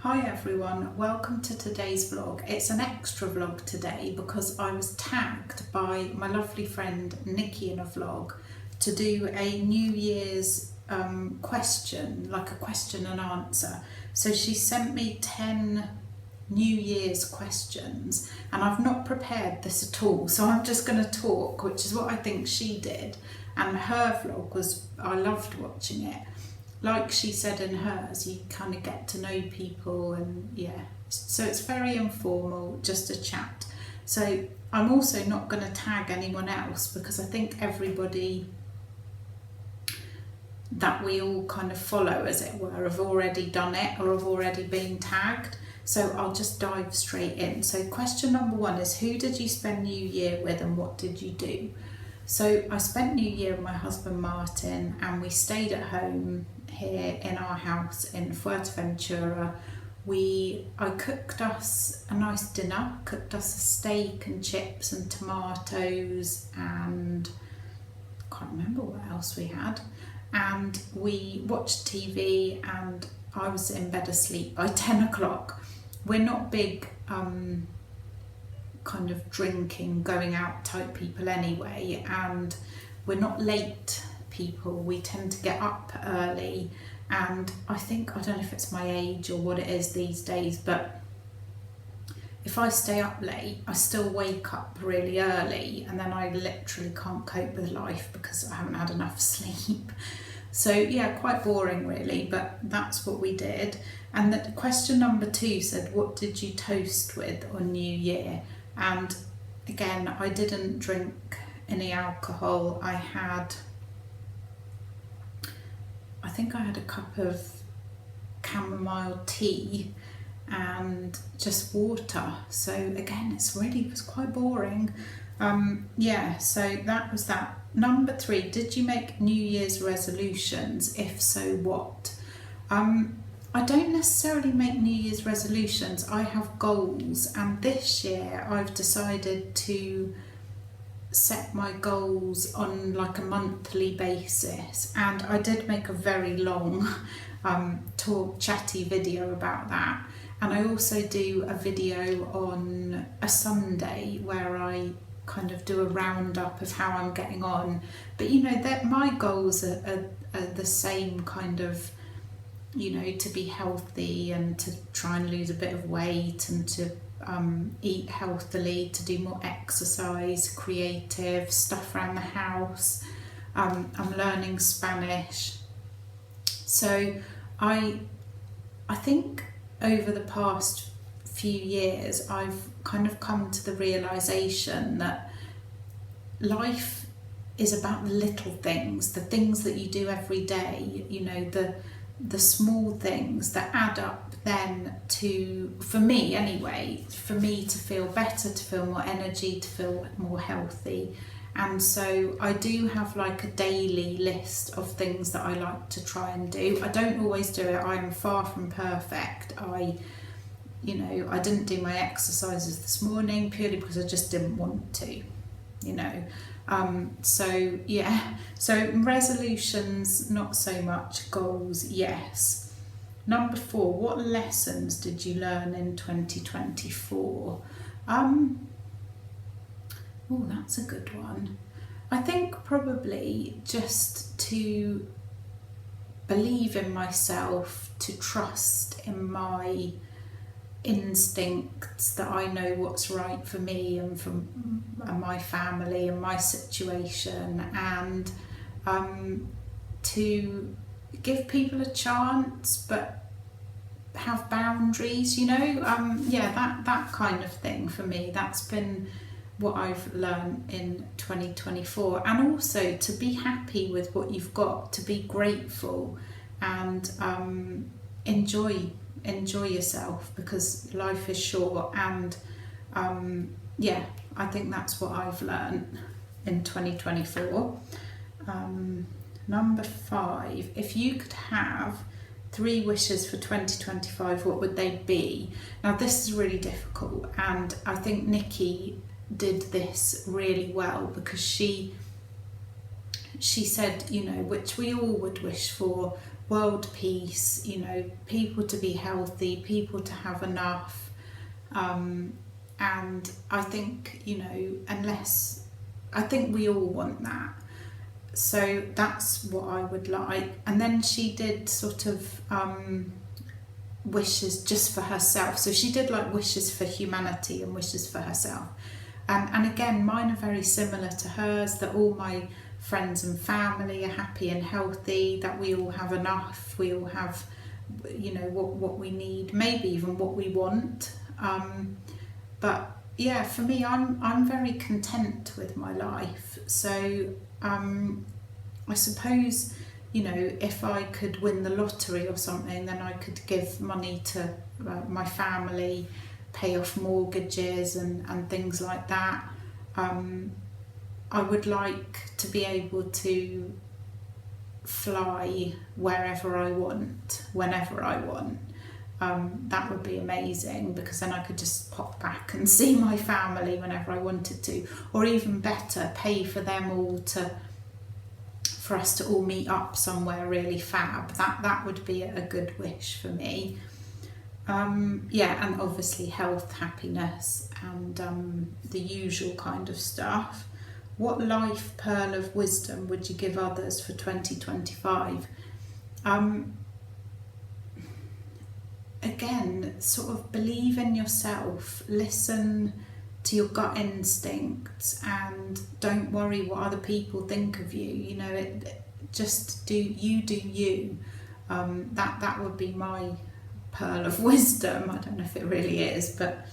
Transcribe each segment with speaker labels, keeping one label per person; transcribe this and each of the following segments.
Speaker 1: Hi everyone, welcome to today's vlog. It's an extra vlog today because I was tagged by my lovely friend Nikki in a vlog to do a New Year's question, like a question and answer. So she sent me 10 New Year's questions and I've not prepared this at all, so I'm just going to talk, which is what I think she did. And her vlog was, I loved watching it. Like she said in hers, you kind of get to know people, and yeah, so it's very informal, just a chat. So I'm also not going to tag anyone else because I think everybody that we all kind of follow, as it were, have already done it or have already been tagged. So I'll just dive straight in. So question number one is, who did you spend New Year with and what did you do? So I spent New Year with my husband Martin, and we stayed at home here in our house in Fuerteventura. I cooked us a nice dinner, cooked us a steak and chips and tomatoes, and I can't remember what else we had. And we watched TV and I was in bed asleep by 10 o'clock. We're not big kind of drinking, going out type people anyway, and we're not late people. We tend to get up early, and I don't know if it's my age or what it is these days, but if I stay up late I still wake up really early, and then I literally can't cope with life because I haven't had enough sleep. So yeah, quite boring really, but that's what we did. And that question number two said, what did you toast with on New Year? And again, I didn't drink any alcohol. I think I had a cup of chamomile tea and just water. So again, it was quite boring. Yeah, so that was that. Number three, did you make New Year's resolutions? If so, what? I don't necessarily make New Year's resolutions. I have goals, and this year I've decided to set my goals on like a monthly basis, and I did make a very long chatty video about that. And I also do a video on a Sunday where I kind of do a roundup of how I'm getting on. But you know, that my goals are the same kind of, you know, to be healthy and to try and lose a bit of weight and to eat healthily, to do more exercise, creative stuff around the house. I'm learning Spanish. So I think over the past few years I've kind of come to the realization that life is about the little things, the things that you do every day, you know, the small things that add up then to, for me anyway, for me to feel better, to feel more energy, to feel more healthy. And so I do have like a daily list of things that I like to try and do. I don't always do it. I am far from perfect. I didn't do my exercises this morning purely because I just didn't want to, you know. So yeah, so resolutions not so much, goals yes. Number four, what lessons did you learn in 2024? Oh, that's a good one. I think probably just to believe in myself, to trust in my instincts, that I know what's right for me and for my family and my situation, and to give people a chance but have boundaries, you know. Yeah, that kind of thing for me. That's been what I've learned in 2024. And also to be happy with what you've got, to be grateful, and enjoy yourself, because life is short. And yeah, I think that's what I've learned in 2024. Number five, if you could have 3 wishes for 2025, what would they be? Now this is really difficult, and I think Nikki did this really well, because she said, you know, which we all would wish for, world peace, you know, people to be healthy, people to have enough. And I think, you know, I think we all want that. So that's what I would like. And then she did sort of wishes just for herself. So she did like wishes for humanity and wishes for herself. And again, mine are very similar to hers, that all my friends and family are happy and healthy, that we all have enough, we all have, you know, what we need, maybe even what we want. But yeah, for me, I'm very content with my life. So I suppose, you know, if I could win the lottery or something, then I could give money to my family, pay off mortgages and things like that. I would like to be able to fly wherever I want, whenever I want. That would be amazing, because then I could just pop back and see my family whenever I wanted to, or even better, pay for them all for us to all meet up somewhere really fab. That would be a good wish for me. Yeah, and obviously health, happiness, and the usual kind of stuff. What life pearl of wisdom would you give others for 2025? Again, sort of believe in yourself, listen to your gut instincts, and don't worry what other people think of you. You know, just do you. That would be my pearl of wisdom. I don't know if it really is, but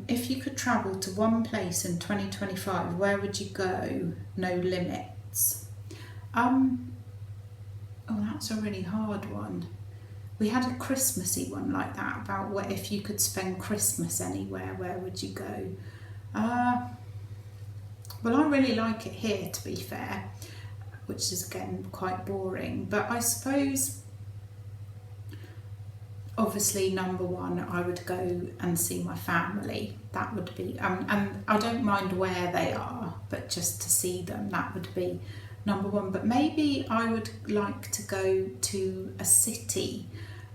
Speaker 1: if you could travel to one place in 2025, where would you go? No limits. Oh, that's a really hard one. We had a Christmassy one like that, about what if you could spend Christmas anywhere, where would you go? Well, I really like it here, to be fair, which is again quite boring, but I suppose obviously number one, I would go and see my family. That would be, and I don't mind where they are, but just to see them, that would be number one. But maybe I would like to go to a city,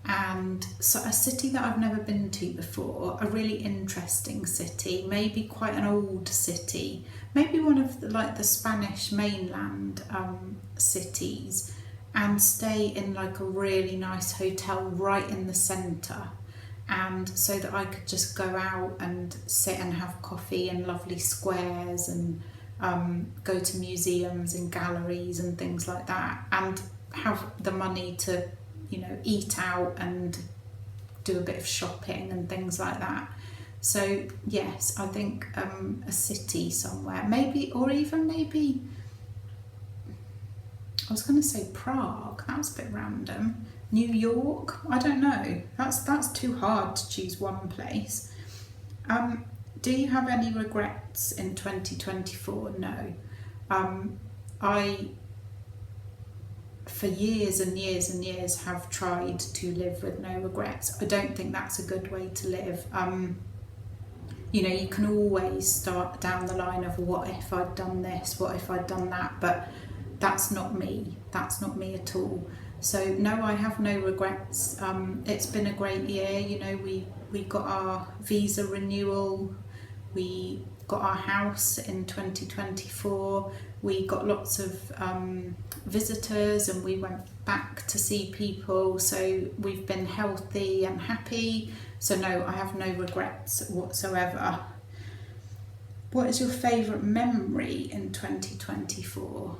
Speaker 1: and so a city that I've never been to before, a really interesting city, maybe quite an old city, maybe one of the Spanish mainland cities, and stay in like a really nice hotel right in the centre, and so that I could just go out and sit and have coffee in lovely squares, and go to museums and galleries and things like that, and have the money to, you know, eat out and do a bit of shopping and things like that. So yes, I think a city somewhere, maybe, or even maybe, I was going to say Prague, that was a bit random. New York, I don't know, that's too hard to choose one place. Do you have any regrets in 2024? No. I, for years and years and years, have tried to live with no regrets. I don't think that's a good way to live. You know, you can always start down the line of what if I'd done this, what if I'd done that, but that's not me. That's not me at all. So no, I have no regrets. It's been a great year. You know, we got our visa renewal, we got our house in 2024, we got lots of visitors, and we went back to see people. So we've been healthy and happy. So no, I have no regrets whatsoever. What is your favourite memory in 2024?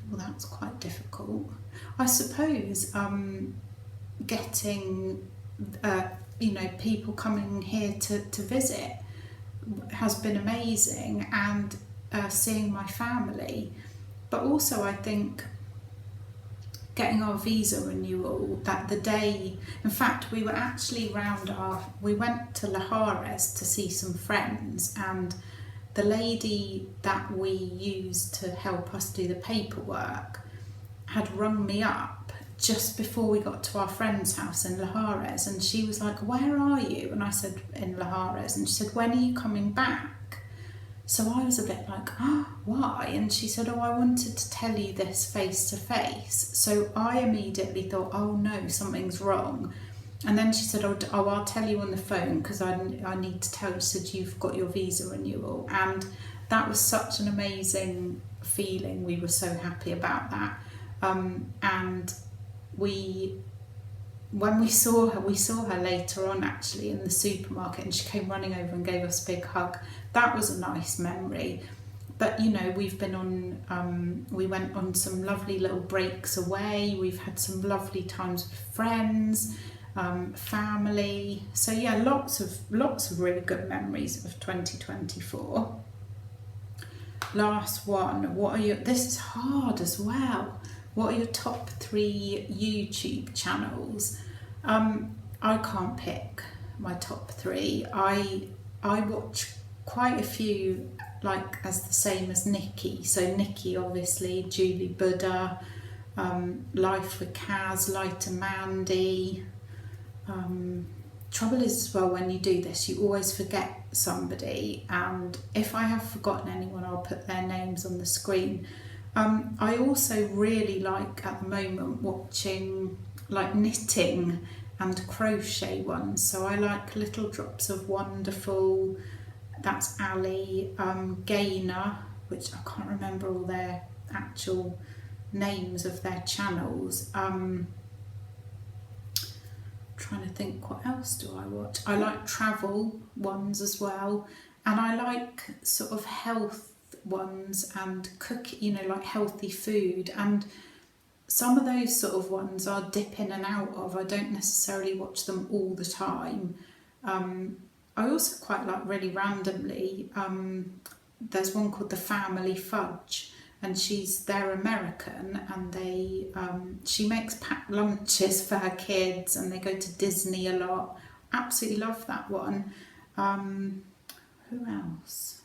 Speaker 1: Well, that's quite difficult. I suppose getting, you know, people coming here to visit has been amazing, and seeing my family. But also I think getting our visa renewal, that the day, in fact, we were actually we went to Lahares to see some friends, and the lady that we used to help us do the paperwork had rung me up just before we got to our friend's house in Lahares, and she was like, "Where are you?" And I said, "In Lahares." And she said, "When are you coming back?" So I was a bit like, oh, why? And she said, oh, I wanted to tell you this face to face. So I immediately thought, oh no, something's wrong. And then she said, oh, I'll tell you on the phone because I need to tell you. She said, you've got your visa renewal. And that was such an amazing feeling. We were so happy about that. And when we saw her later on actually in the supermarket, and she came running over and gave us a big hug. That was a nice memory. But you know, we've been on, we went on some lovely little breaks away. We've had some lovely times with friends, family. So yeah, lots of really good memories of 2024. Last one. This is hard as well. What are your top 3 YouTube channels? I can't pick my top 3. I watch quite a few, like as the same as Nikki. So Nikki, obviously, Julie Buddha, Life with Kaz, Light and Mandy. Trouble is as well, when you do this, you always forget somebody, and if I have forgotten anyone, I'll put their names on the screen. I also really like at the moment watching like knitting and crochet ones. So I like Little Drops of Wonderful, that's Ali, Gainer, which I can't remember all their actual names of their channels. Trying to think, what else do I watch? I like travel ones as well, and I like sort of health ones and cook, you know, like healthy food, and some of those sort of ones I'll dip in and out of. I don't necessarily watch them all the time. I also quite like, really randomly, there's one called The Family Fudge, and they're American, and she makes packed lunches for her kids, and they go to Disney a lot. Absolutely love that one. Who else?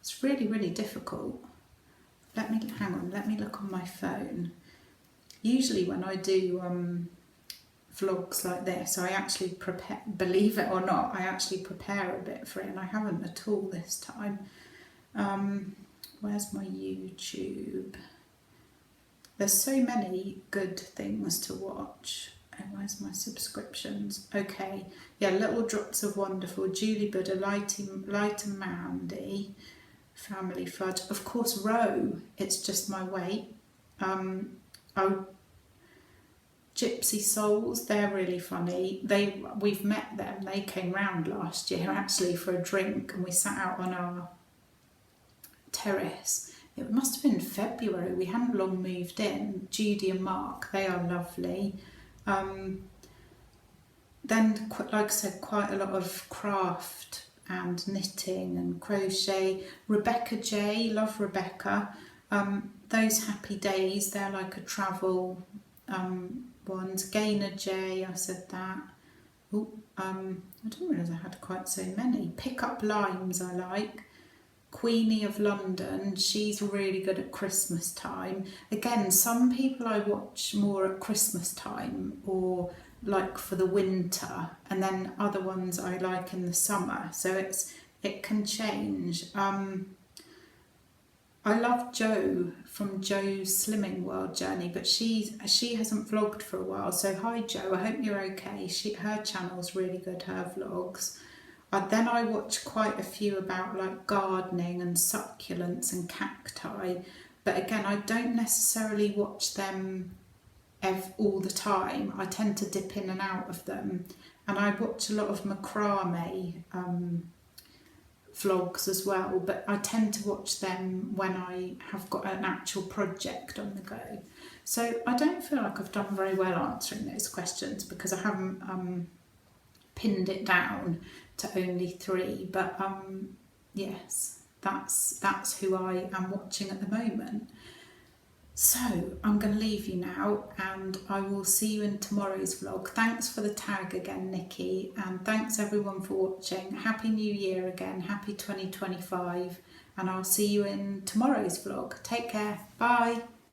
Speaker 1: It's really, really difficult. Let me look on my phone. Usually when I do vlogs like this, I actually prepare, believe it or not, I actually prepare a bit for it, and I haven't at all this time. Where's my YouTube? There's so many good things to watch. And where's my subscriptions? Okay, yeah, Little Drops of Wonderful, Julie Buddha, Light and Mandy, Family Fudge, of course Roe, It's Just My Weight. Gypsy Souls, they're really funny. We've met them. They came round last year actually for a drink, and we sat out on our terrace. It must have been February. We hadn't long moved in. Judy and Mark, they are lovely. Then, like I said, quite a lot of craft and knitting and crochet. Rebecca J, love Rebecca. Those Happy Days, they're like a travel ones. Gainer J, I said that. I didn't realise I had quite so many. Pick Up Limes I like. Queenie of London, she's really good at Christmas time. Again, some people I watch more at Christmas time or like for the winter, and then other ones I like in the summer, so it can change. I love Jo from Jo's Slimming World Journey, but she hasn't vlogged for a while, so hi Jo, I hope you're okay. Her channel's really good, her vlogs. Then I watch quite a few about like gardening and succulents and cacti, but again, I don't necessarily watch them all the time. I tend to dip in and out of them, and I watch a lot of macrame vlogs as well, but I tend to watch them when I have got an actual project on the go. So I don't feel like I've done very well answering those questions because I haven't pinned it down to only 3, but yes, that's who I am watching at the moment. So I'm going to leave you now, and I will see you in tomorrow's vlog. Thanks for the tag again, Nikki, and thanks everyone for watching. Happy New Year again, happy 2025, and I'll see you in tomorrow's vlog. Take care, bye.